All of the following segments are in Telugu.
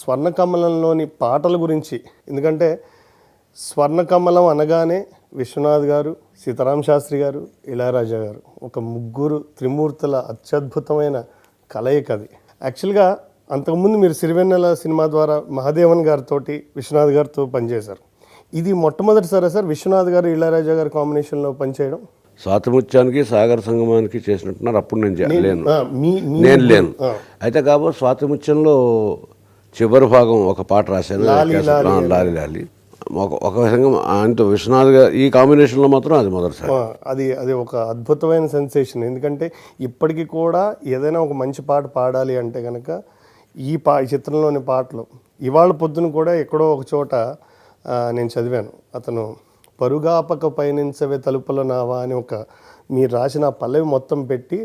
స్వర్ణకమలంలోని పాటల గురించి, ఎందుకంటే స్వర్ణకమలం అనగానే విశ్వనాథ్ గారు, సీతారామ శాస్త్రి గారు, ఇళయరాజా గారు, ఒక ముగ్గురు త్రిమూర్తుల అత్యద్భుతమైన కలయిక అది. యాక్చువల్గా అంతకుముందు మీరు సిరివెన్నెల సినిమా ద్వారా మహాదేవన్ గారితో, విశ్వనాథ్ గారితో పనిచేశారు. ఇది మొట్టమొదటిసారా సార్ విశ్వనాథ్ గారు ఇళయరాజా గారి కాంబినేషన్లో పనిచేయడం? స్వాతిముత్యానికి సాగర సంగమానికి చేసినట్టున్నారు. అప్పుడు నేను లేను. అయితే కాబట్టి స్వాతిముత్యంలో చివరి భాగం ఒక పాట రాశాను, లాలి లాలి. ఒక విధంగా ఆయనతో విశ్వనాథ్ గారు ఈ కాంబినేషన్లో మాత్రం అది మొదటిసారి. అది ఒక అద్భుతమైన సెన్సేషన్. ఎందుకంటే ఇప్పటికీ కూడా ఏదైనా ఒక మంచి పాట పాడాలి అంటే కనుక ఈ చిత్రంలోని పాటలు. ఇవాళ పొద్దున కూడా ఎక్కడో ఒక చోట నేను చదివాను, అతను పరుగాపక పయనించవే తలుపుల నావా అని మీరు రాసిన పల్లవి మొత్తం పెట్టి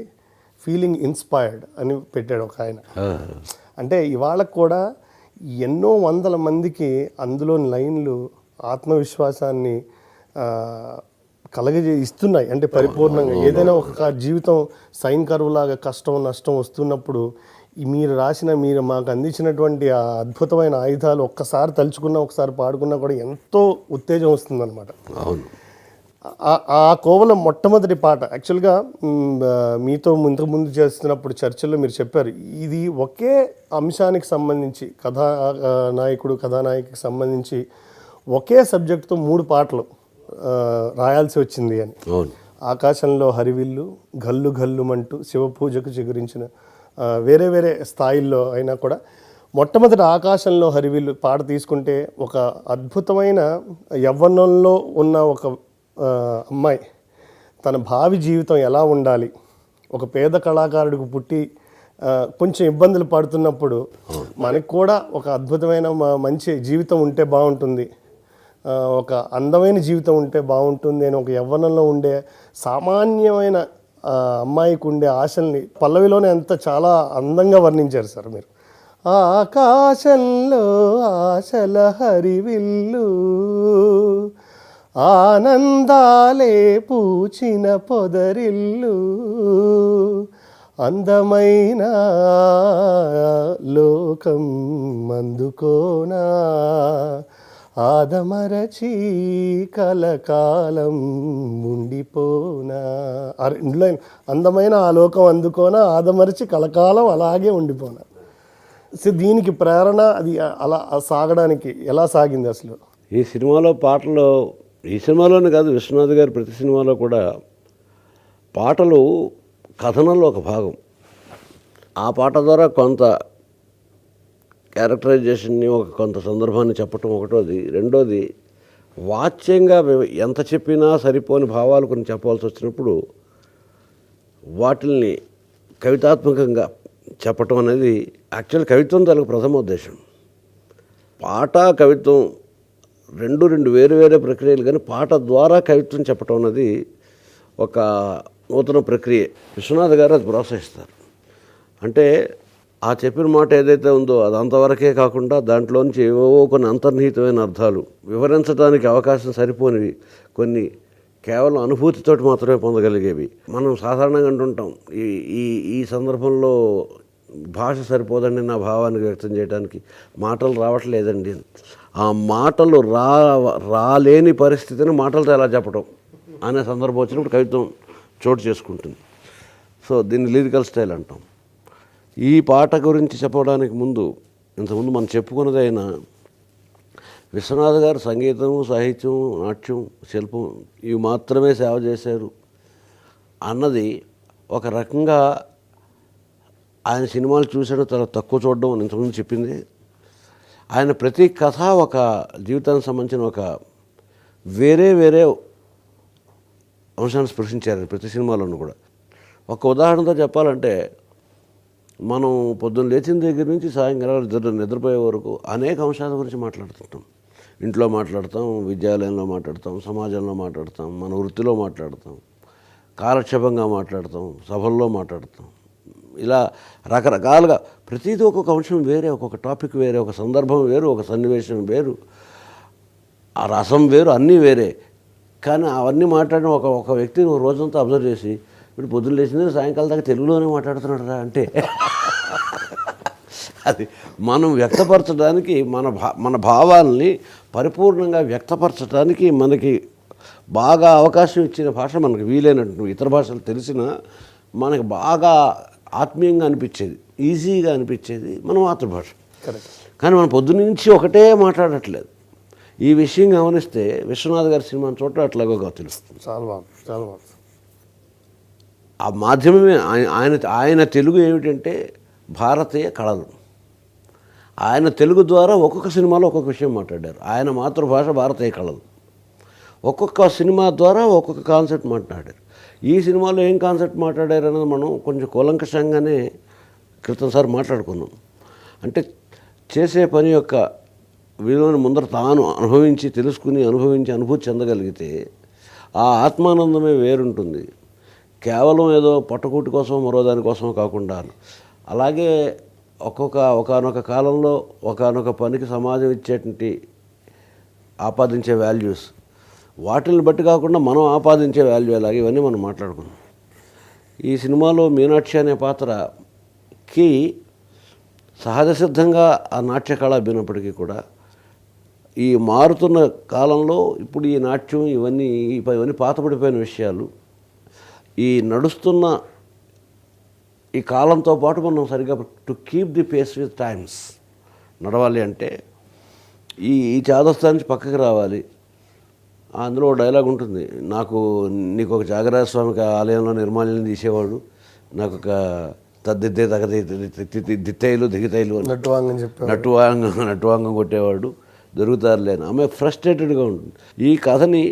ఫీలింగ్ ఇన్స్పైర్డ్ అని పెట్టాడు ఒక ఆయన. అంటే ఇవాళ కూడా ఎన్నో వందల మందికి అందులోని లైన్లు ఆత్మవిశ్వాసాన్ని ఇస్తున్నాయి. అంటే పరిపూర్ణంగా ఏదైనా ఒక జీవితం సైన్ కర్వ్ లాగా కష్టం నష్టం వస్తున్నప్పుడు మీరు మాకు అందించినటువంటి ఆ అద్భుతమైన ఆయుధాలు ఒక్కసారి తలుచుకున్నా, ఒకసారి పాడుకున్నా కూడా ఎంతో ఉత్తేజం వస్తుందన్నమాట. అవును. ఆ కోవలో మొట్టమొదటి పాట యాక్చువల్గా మీతో ఇంతకుముందు చేస్తున్నప్పుడు చర్చల్లో మీరు చెప్పారు, ఇది ఒకే అంశానికి సంబంధించి కథానాయకుడికి సంబంధించి ఒకే సబ్జెక్టుతో 3 పాటలు రాయాల్సి వచ్చింది అని. ఆకాశంలో హరివిల్లు, గల్లు గల్లుమంటూ, శివపూజకు చిగురించిన, వేరే వేరే స్థాయిల్లో అయినా కూడా మొట్టమొదటి ఆకాశంలో హరివిల్లు పాట తీసుకుంటే ఒక అద్భుతమైన యవ్వనంలో ఉన్న ఒక అమ్మాయి తన భావి జీవితం ఎలా ఉండాలి, ఒక పేద కళాకారుడికి పుట్టి కొంచెం ఇబ్బందులు పడుతున్నప్పుడు మనకు కూడా ఒక అద్భుతమైన మంచి జీవితం ఉంటే బాగుంటుంది, ఒక అందమైన జీవితం ఉంటే బాగుంటుంది అని ఒక యవ్వనంలో ఉండే సామాన్యమైన అమ్మాయికి ఉండే ఆశల్ని పల్లవిలోనే చాలా అందంగా వర్ణించారు సార్ మీరు. ఆకాశంలో ఆశల హరివిల్లు, ఆనందాలే పూచిన పొదరిల్లు, అందమైన లోకం అందుకోనా, ఆదమరచి కలకాలం ఉండిపోనా. ఇందులో అందమైన ఆ లోకం అందుకోనా, ఆదమరచి కలకాలం అలాగే ఉండిపోనా. సో దీనికి ప్రేరణ అది అలా సాగడానికి ఎలా సాగింది అసలు? ఈ సినిమాలో పాటలు, ఈ సినిమాలోనే కాదు, విశ్వనాథ్ గారు ప్రతి సినిమాలో కూడా పాటలు కథనంలో ఒక భాగం. ఆ పాట ద్వారా కొంత క్యారెక్టరైజేషన్ని, కొంత సందర్భాన్ని చెప్పటం ఒకటోది. రెండోది వాచ్యంగా ఎంత చెప్పినా సరిపోని భావాలు కొన్ని చెప్పాల్సి వచ్చినప్పుడు వాటిల్ని కవితాత్మకంగా చెప్పటం అనేది యాక్చువల్ కవిత్వం తాలూకు ప్రథమ ఉద్దేశం. పాట కవిత్వం రెండు వేరు వేరే ప్రక్రియలు, కానీ పాట ద్వారా కవిత్వం చెప్పటం అనేది ఒక నూతన ప్రక్రియ. విశ్వనాథ్ గారు అది ప్రోత్సహిస్తారు. అంటే ఆ చెప్పిన మాట ఏదైతే ఉందో అది అంతవరకే కాకుండా దాంట్లోంచి ఏవో కొన్ని అంతర్నిహితమైన అర్థాలు వివరించడానికి అవకాశం సరిపోనివి, కొన్ని కేవలం అనుభూతితోటి మాత్రమే పొందగలిగేవి. మనం సాధారణంగా అంటుంటాం, ఈ సందర్భంలో భాష సరిపోదండి నా భావానికి వ్యక్తం చేయడానికి, మాటలు రావట్లేదండి. ఆ మాటలు రాలేని పరిస్థితిని మాటలతో ఎలా చెప్పడం అనే సందర్భం వచ్చినప్పుడు కవిత్వం చోటు చేసుకుంటుంది. సో దీన్ని లిరికల్ స్టైల్ అంటాం. ఈ పాట గురించి చెప్పడానికి ఇంతకుముందు మనం చెప్పుకున్నదైనా విశ్వనాథ్ గారు సంగీతం, సాహిత్యం, నాట్యం, శిల్పం ఇవి మాత్రమే సేవ చేశారు అన్నది ఒక రకంగా ఆయన సినిమాలు చూసాడు చాలా తక్కువ చూడడం అని ఇంతకుముందు చెప్పింది. ఆయన ప్రతి కథ ఒక జీవితానికి సంబంధించిన ఒక వేరే వేరే అంశాన్ని స్పృశించారు ప్రతి సినిమాలోనూ కూడా. ఒక ఉదాహరణతో చెప్పాలంటే, మనం పొద్దున్న లేచిన దగ్గర నుంచి సాయంకాలం నిద్రపోయే వరకు అనేక అంశాల గురించి మాట్లాడుతుంటాం. ఇంట్లో మాట్లాడతాం, విద్యాలయంలో మాట్లాడతాం, సమాజంలో మాట్లాడతాం, మన వృత్తిలో మాట్లాడతాం, కాలక్షేపంగా మాట్లాడతాం, సభల్లో మాట్లాడతాం. ఇలా రకరకాలుగా ప్రతిదీ ఒక్కొక్క అంశం వేరే, ఒక్కొక్క టాపిక్ వేరే, ఒక సందర్భం వేరు, ఒక సన్నివేశం వేరు, ఆ రసం వేరు, అన్నీ వేరే. కానీ అవన్నీ మాట్లాడిన ఒక వ్యక్తిని రోజంతా అబ్జర్వ్ చేసి, ఇప్పుడు పొద్దున్న లేచింది సాయంకాలం దాకా తెలుగులోనే మాట్లాడుతున్నాడు రా అంటే అది మనం వ్యక్తపరచడానికి మన భావాల్ని పరిపూర్ణంగా వ్యక్తపరచడానికి మనకి బాగా అవకాశం ఇచ్చిన భాష మనకు వీలైనట్టు ఇతర భాషలు తెలిసినా మనకి బాగా ఆత్మీయంగా అనిపించేది, ఈజీగా అనిపించేది మన మాతృభాష. కరెక్ట్. కానీ మనం పొద్దునుంచి ఒకటే మాట్లాడట్లేదు. ఈ విషయం గమనిస్తే విశ్వనాథ్ గారి సినిమాని చూడటం అట్లాగోగా తెలుస్తుంది. చాలా బాగుంది, చాలా బాగుంది. ఆ మాధ్యమమే ఆయన తెలుగు ఏమిటంటే భారతీయ కళలు. ఆయన తెలుగు ద్వారా ఒక్కొక్క సినిమాలో ఒక్కొక్క విషయం మాట్లాడారు. ఆయన మాతృభాష భారతీయ కళలు. ఒక్కొక్క సినిమా ద్వారా ఒక్కొక్క కాన్సెప్ట్ మాట్లాడారు. ఈ సినిమాలో ఏం కాన్సెప్ట్ మాట్లాడారు అనేది మనం కొంచెం కూలంకషంగానే క్రితంసారి మాట్లాడుకున్నాం. అంటే చేసే పని యొక్క విలువను ముందర తాను అనుభవించి తెలుసుకుని అనుభూతి చెందగలిగితే ఆ ఆత్మానందమే వేరుంటుంది. కేవలం ఏదో పట్టుకూటి కోసం మరో దానికోసం కాకుండా అలాగే ఒకానొక కాలంలో ఒకానొక పనికి సమాజం ఇచ్చేటువంటి ఆపాదించే వాల్యూస్ వాటిని బట్టి కాకుండా మనం ఆపాదించే వాల్యూ ఎలాగ ఇవన్నీ మనం మాట్లాడుకున్నాం. ఈ సినిమాలో మీనాక్షి అనే పాత్రకి సహజ సిద్ధంగా ఆ నాట్య కళ అబ్బినప్పటికీ కూడా ఈ మారుతున్న కాలంలో ఇప్పుడు ఈ నాట్యం ఇవన్నీ పాతపడిపోయిన విషయాలు. ఈ నడుస్తున్న ఈ కాలంతో పాటు మనం సరిగ్గా to keep the face with times నడవాలి అంటే ఈ చాదస్తా నుంచి పక్కకి రావాలి. అందులో డైలాగ్ ఉంటుంది, నీకు ఒక త్యాగరాజ స్వామి ఆలయంలో నిర్మాల్యం తీసేవాడు, నాకు ఒక తద్దిద్దే దిత్తైలు దిగితైలు నట్టువాంగం కొట్టేవాడు, దొరుకుతారులే అని ఆమె ఫ్రస్ట్రేటెడ్గా ఉంటుంది. ఈ కథని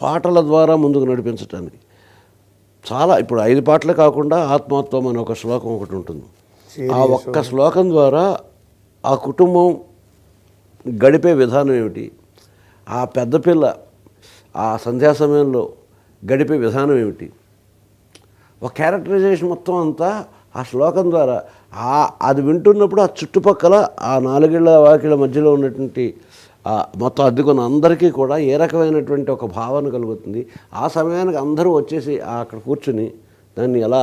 పాటల ద్వారా ముందుకు నడిపించడానికి చాలా ఇప్పుడు 5 పాటలే కాకుండా ఆత్మత్వం అనే ఒక శ్లోకం ఒకటి ఉంటుంది. ఆ ఒక్క శ్లోకం ద్వారా ఆ కుటుంబం గడిపే విధానం ఏమిటి, ఆ పెద్ద పిల్ల ఆ సంధ్యా సమయంలో గడిపే విధానం ఏమిటి, ఒక క్యారెక్టరైజేషన్ మొత్తం అంతా ఆ శ్లోకం ద్వారా అది వింటున్నప్పుడు ఆ చుట్టుపక్కల ఆ 4 ఇళ్ల వాకిళ్ళ మధ్యలో ఉన్నటువంటి మొత్తం అద్దెకున్న అందరికీ కూడా ఏ రకమైనటువంటి ఒక భావన కలుగుతుంది. ఆ సమయానికి అందరూ వచ్చేసి అక్కడ కూర్చుని దాన్ని ఎలా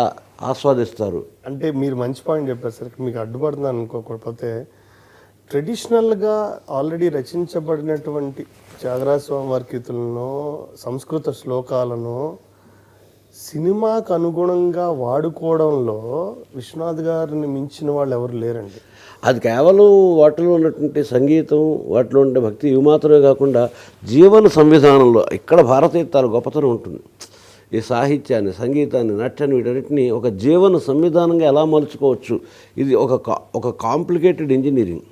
ఆస్వాదిస్తారు. అంటే మీరు మంచి పాయింట్ చెప్పేసరికి మీకు అడ్డుపడుతుందని అనుకోకపోతే ట్రెడిషనల్గా ఆల్రెడీ రచించబడినటువంటి త్యాగరాజ స్వామి వారి కీర్తనలను సంస్కృత శ్లోకాలను సినిమాకు అనుగుణంగా వాడుకోవడంలో విశ్వనాథ్ గారిని మించిన వాళ్ళు ఎవరు లేరండి. అది కేవలం వాటిలో ఉన్నటువంటి సంగీతం, వాటిలో ఉండే భక్తి ఇవి మాత్రమే కాకుండా జీవన సంవిధానంలో ఇక్కడ భారతీయతాల గొప్పతనం ఉంటుంది. ఈ సాహిత్యాన్ని, సంగీతాన్ని, నాట్యాన్ని వీటన్నిటిని ఒక జీవన సంవిధానంగా ఎలా మలుచుకోవచ్చు. ఇది ఒక కాంప్లికేటెడ్ ఇంజనీరింగ్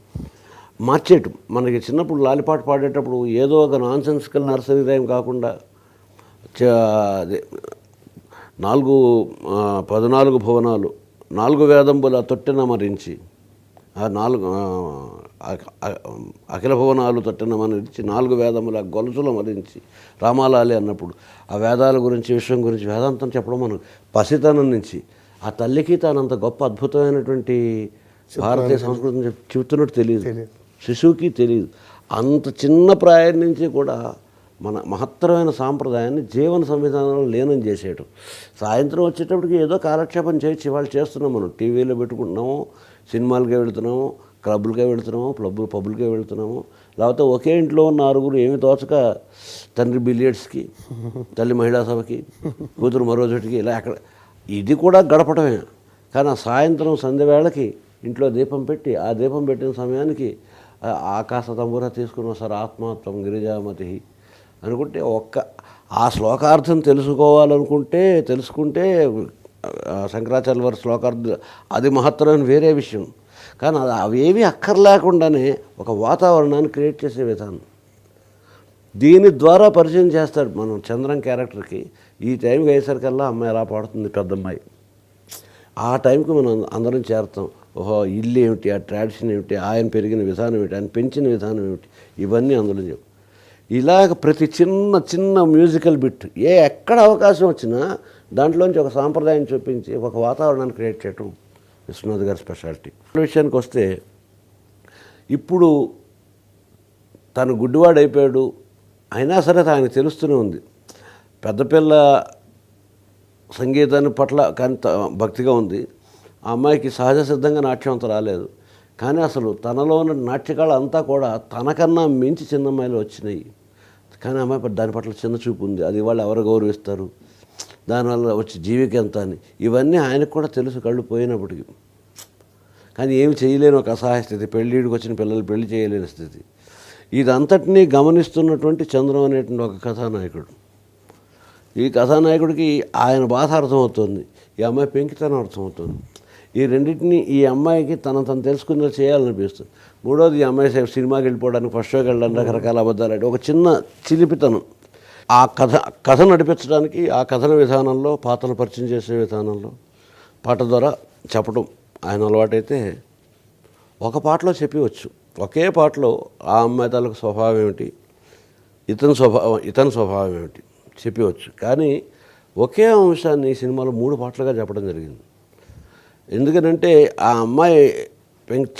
మార్చేయటం. మనకి చిన్నప్పుడు లాలిపాట పాడేటప్పుడు ఏదో ఒక నాన్సెన్సికల్ నర్సరీ రైమ్ కాకుండా 14 భువనాలు 4 వేదంబుల తొట్టెన మరించి అఖిల భువనాలు తొట్టెన మరించి 4 వేదముల గొలుసుల మరించి రామాలాలి అన్నప్పుడు ఆ వేదాల గురించి విషయం గురించి వేదాంతం చెప్పడం మనం పసితనం నుంచి ఆ తల్లికి తానంత గొప్ప అద్భుతమైనటువంటి భారతీయ సంస్కృతిని చెబుతున్నట్టు తెలియదు, శిశువుకి తెలియదు. అంత చిన్న ప్రాయం నుంచి కూడా మన మహత్తరమైన సాంప్రదాయాన్ని జీవన సంవిధానంలో లీనం చేసేయటం. సాయంత్రం వచ్చేటప్పటికి ఏదో కాలక్షేపం చేసి వాళ్ళు చేస్తున్నాం. మనం టీవీలో పెట్టుకుంటున్నాము, సినిమాలకే వెళుతున్నాము, క్లబ్బులకే వెళుతున్నాము, పబ్బులకే వెళుతున్నాము. లేకపోతే ఒకే ఇంట్లో ఉన్న 6 ఏమి తోచక తండ్రి బిలియర్డ్స్కి, తల్లి మహిళా సభకి, కూతురు మరో చోటికి ఇలా అక్కడ ఇది కూడా గడపడమే. కానీ ఆ సాయంత్రం సంధ్య వేళకి ఇంట్లో దీపం పెట్టి ఆ దీపం పెట్టిన సమయానికి ఆకాశ తంబుర తీసుకున్న సార్ ఆత్మాత్వం గిరిజామతి అనుకుంటే ఆ శ్లోకార్థం తెలుసుకుంటే శంకరాచార్య వారి శ్లోకార్థం అది మహత్తరమైన వేరే విషయం. కానీ అవేమీ అక్కర్లేకుండానే ఒక వాతావరణాన్ని క్రియేట్ చేసే విధానం దీని ద్వారా పరిచయం చేస్తాడు. మనం చంద్రం క్యారెక్టర్కి ఈ టైంకి అయ్యేసరికల్లా అమ్మాయి ఎలా పాడుతుంది, పెద్దమ్మాయి. ఆ టైంకి మనం అందరం చేరుతాం. ఓహో ఇల్లు ఏమిటి, ఆ ట్రాడిషన్ ఏమిటి, ఆయన పెరిగిన విధానం ఏమిటి, ఆయన పెంచిన విధానం ఏమిటి, ఇవన్నీ అందులో చెప్పు. ఇలాగ ప్రతి చిన్న మ్యూజికల్ బిట్ ఎక్కడ అవకాశం వచ్చినా దాంట్లోంచి ఒక సాంప్రదాయం చూపించి ఒక వాతావరణాన్ని క్రియేట్ చేయటం విశ్వనాథ్ గారి స్పెషాలిటీ. విషయానికి వస్తే ఇప్పుడు తను గుడ్డివాడు అయిపోయాడు, అయినా సరే ఆయన తెలుస్తూనే ఉంది. పెద్దపిల్ల సంగీతాన్ని పట్ల కానీ భక్తిగా ఉంది. ఆ అమ్మాయికి సహజ సిద్ధంగా నాట్యం అంత రాలేదు. కానీ అసలు తనలో ఉన్న నాట్యకళ అంతా కూడా తనకన్నా మించి చిన్నమ్మాయిలు వచ్చినాయి. కానీ అమ్మాయి దాని పట్ల చిన్న చూపు ఉంది. అది వాళ్ళు ఎవరు గౌరవిస్తారు, దానివల్ల వచ్చి జీవిక ఎంత అని ఇవన్నీ ఆయనకు కూడా తెలుసు కళ్ళు పోయినప్పటికీ. కానీ ఏమి చేయలేని ఒక అసహాయ స్థితి, పెళ్ళిడికి వచ్చిన పిల్లలు పెళ్లి చేయలేని స్థితి. ఇదంతటినీ గమనిస్తున్నటువంటి చంద్రం అనేటువంటి ఒక కథానాయకుడు. ఈ కథానాయకుడికి ఆయన బాధ అర్థమవుతుంది, ఈ అమ్మాయి పెంకితనం అర్థమవుతుంది. ఈ రెండింటినీ ఈ అమ్మాయికి తను తెలుసుకునేలా చేయాలనిపిస్తుంది. మూడోది, ఈ అమ్మాయి సినిమాకి వెళ్ళిపోవడానికి, ఫస్ట్ షోకి వెళ్ళడానికి రకరకాల అబద్ధాలు అంటే ఒక చిన్న చిలిపితనం. ఆ కథ నడిపించడానికి ఆ కథన విధానంలో, పాత్రలు పరిచయం చేసే విధానంలో పాట ద్వారా చెప్పడం ఆయన అలవాటైతే ఒక పాటలో చెప్పవచ్చు. ఒకే పాటలో ఆ అమ్మాయి తాలూకు స్వభావం ఏమిటి, ఇతని స్వభావం ఏమిటి చెప్పవచ్చు. కానీ ఒకే అంశాన్ని ఈ సినిమాలో 3 పాటలుగా చెప్పడం జరిగింది. ఎందుకనంటే ఆ అమ్మాయి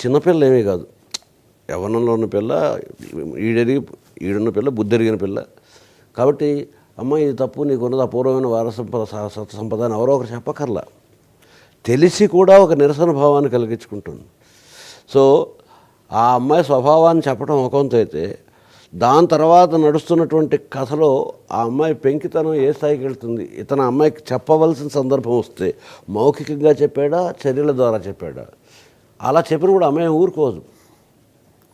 చిన్నపిల్ల ఏమీ కాదు, యవ్వనంలో ఉన్న పిల్ల, ఈడున్న పిల్ల, బుద్ధి ఎరిగిన పిల్ల. కాబట్టి అమ్మాయి ఇది తప్పు, నీకున్నది అపూర్వమైన సత్వ సంపద అని ఎవరో ఒకరు చెప్పకర్లా, తెలిసి కూడా ఒక నిరసన భావాన్ని కలిగించుకుంటుంది. సో ఆ అమ్మాయి స్వభావాన్ని చెప్పడం ఒక వంతు అయితే, దాని తర్వాత నడుస్తున్నటువంటి కథలో ఆ అమ్మాయి పెంకితనం ఏ స్థాయికి వెళ్తుంది, ఇతను అమ్మాయికి చెప్పవలసిన సందర్భం వస్తే మౌఖికంగా చెప్పాడా, చర్యల ద్వారా చెప్పాడా, అలా చెప్పిన కూడా అమ్మాయి ఊరుకోదు.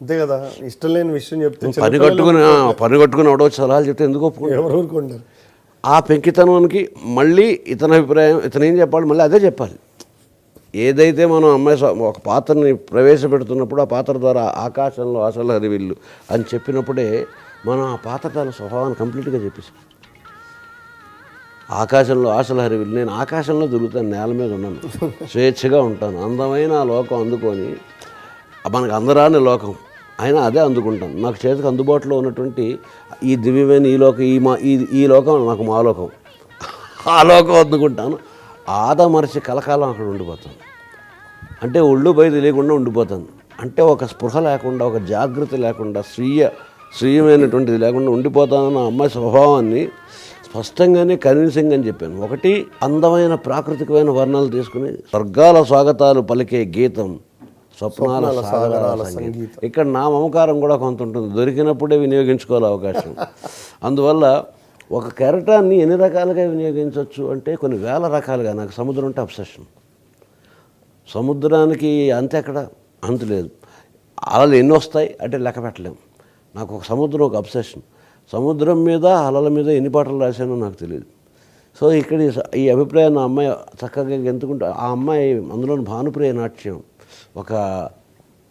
అంతే కదా, ఇష్టం లేని విషయం చెప్తే పని కట్టుకుని అవడో సలహాలు చెప్తే ఎందుకు ఎవరు ఊరుకుంటారు. ఆ పెంకితనానికి మళ్ళీ ఇతని అభిప్రాయం, ఇతను ఏం చెప్పాలి, మళ్ళీ అదే చెప్పాలి. ఏదైతే మనం అమ్మాయి ఒక పాత్రని ప్రవేశపెడుతున్నప్పుడు ఆ పాత్ర ద్వారా ఆకాశంలో ఆశల హరివిల్లు అని చెప్పినప్పుడే మనం ఆ పాత్ర తన స్వభావాన్ని కంప్లీట్గా చెప్పేసాం. ఆకాశంలో ఆశల హరివిల్లు, నేను ఆకాశంలో దొరుకుతాను, నేల మీద ఉన్నాను, స్వేచ్ఛగా ఉంటాను, అందమైన ఆ లోకం అందుకొని, మనకు అందరాని లోకం అయినా అదే అందుకుంటాను. నాకు చేతికి అందుబాటులో ఉన్నటువంటి ఈ దివ్యమైన ఈ లోకం నాకు మా లోకం, ఆ లోకం అందుకుంటాను. ఆదమరచి కలకాలం అక్కడ ఉండిపోతాను. అంటే ఒళ్ళు బయట తెలియకుండా ఉండిపోతాను. అంటే ఒక స్పృహ లేకుండా, ఒక జాగృతి లేకుండా, స్వీయమైనటువంటిది లేకుండా ఉండిపోతానన్న అమ్మాయి స్వభావాన్ని స్పష్టంగానే కన్విన్సింగ్ అని చెప్పాను. ఒకటి, అందమైన ప్రాకృతికమైన వర్ణాలు తీసుకుని స్వర్గాల స్వాగతాలు పలికే గీతం, స్వప్నాల సాగరాల సంగీతం. ఇక్కడ నా మమకారం కూడా కొంత ఉంటుంది, దొరికినప్పుడే వినియోగించుకోవాలి అవకాశం. అందువల్ల ఒక కెరటాన్ని ఎన్ని రకాలుగా వినియోగించవచ్చు అంటే కొన్ని వేల రకాలుగా. నాకు సముద్రం అంటే అబ్సెషన్. సముద్రానికి అంత ఎక్కడ అంతు లేదు. అలలు ఎన్ని వస్తాయి అంటే లెక్క పెట్టలేము. నాకు ఒక సముద్రం ఒక అబ్సెషన్. సముద్రం మీద, అలల మీద ఎన్ని పాటలు రాశానో నాకు తెలియదు. సో ఇక్కడ ఈ అభిప్రాయాన్ని ఆ అమ్మాయి చక్కగా ఎంచుకుంటే, ఆ అమ్మాయి అందులోని భానుప్రియ నాట్యం ఒక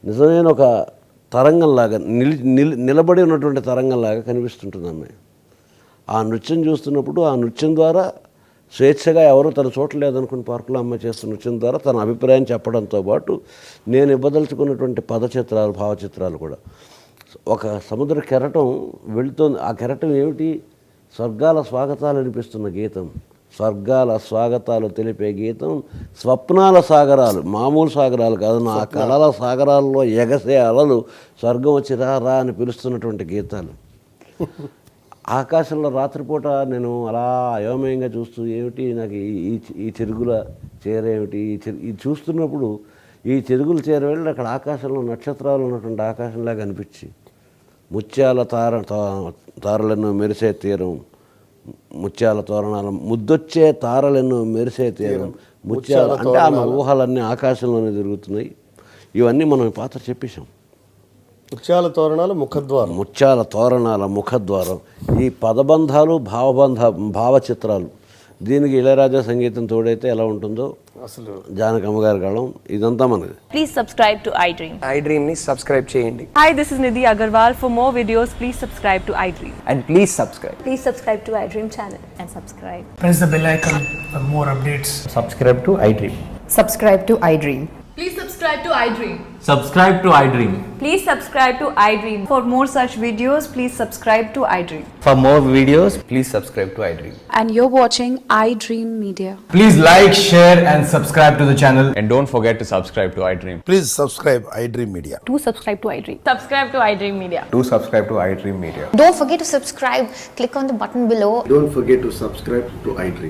నిజమైన ఒక తరంగంలాగా నిలబడి ఉన్నటువంటి తరంగంలాగా కనిపిస్తుంటుంది అమ్మాయి. ఆ నృత్యం చూస్తున్నప్పుడు ఆ నృత్యం ద్వారా స్వేచ్ఛగా ఎవరు తన చూడలేదనుకుని పార్కులో అమ్మాయి చేస్తున్న నృత్యం ద్వారా తన అభిప్రాయం చెప్పడంతో పాటు నేను ఇవ్వదలుచుకున్నటువంటి పదచిత్రాలు, భావచిత్రాలు కూడా. ఒక సముద్ర కెరటం వెళుతుంది, ఆ కెరటం ఏమిటి, స్వర్గాల స్వాగతాలు అనిపిస్తున్న గీతం, స్వర్గాల స్వాగతాలు తెలిపే గీతం, స్వప్నాల సాగరాలు, మామూలు సాగరాలు కాదు, నా కళల సాగరాల్లో ఎగసే అలలు, స్వర్గం వచ్చి రా అని పిలుస్తున్నటువంటి గీతాలు. ఆకాశంలో రాత్రిపూట నేను అలా అయోమయంగా చూస్తూ, ఏమిటి నాకు ఈ చెరుగుల చేరేమిటి, ఇది చూస్తున్నప్పుడు ఈ చెరుగులు చేరవేళ్ళు అక్కడ ఆకాశంలో నక్షత్రాలు ఉన్నటువంటి ఆకాశంలాగా అనిపించి, ముత్యాల తారలెన్నో మెరిసే తీరం, ముత్యాల తోరణాల ముద్దొచ్చే తారలెన్నో మెరిసే తీరం, ముత్యాల అంటే ఆమె ఊహలన్నీ ఆకాశంలోనే తిరుగుతున్నాయి. ఇవన్నీ మనం ఈ పాత్ర చెప్పేశాం. ముత్యాల తోరణాల ముఖద్వారం, ముత్యాల తోరణాల ముఖద్వారం, ఈ పదబంధాలు, భావచిత్రాలు, దీనికి ఇళయరాజా సంగీతం తోడైతే ఎలా ఉంటుందో అసలు జానకమ్మ గారి కాలం ఇదంతా మనది. Please subscribe to iDream. iDream ని సబ్స్క్రైబ్ చేయండి. Hi, this is Nidhi Agarwal. For more videos, please subscribe to iDream. And please subscribe. Please subscribe to iDream channel and subscribe. Press the bell icon for more updates. Subscribe to iDream. Subscribe to iDream. Please subscribe to iDream. Subscribe to iDream. Please subscribe to iDream. For more such videos, please subscribe to iDream. For more videos, please subscribe to iDream. And you're watching iDream Media. Please like, share and subscribe to the channel. And don't forget to subscribe to iDream. Please subscribe iDream Media. Do subscribe to iDream. Subscribe to iDream Media. Do subscribe to iDream Media. Don't forget to subscribe. Click on the button below. Don't forget to subscribe to iDream.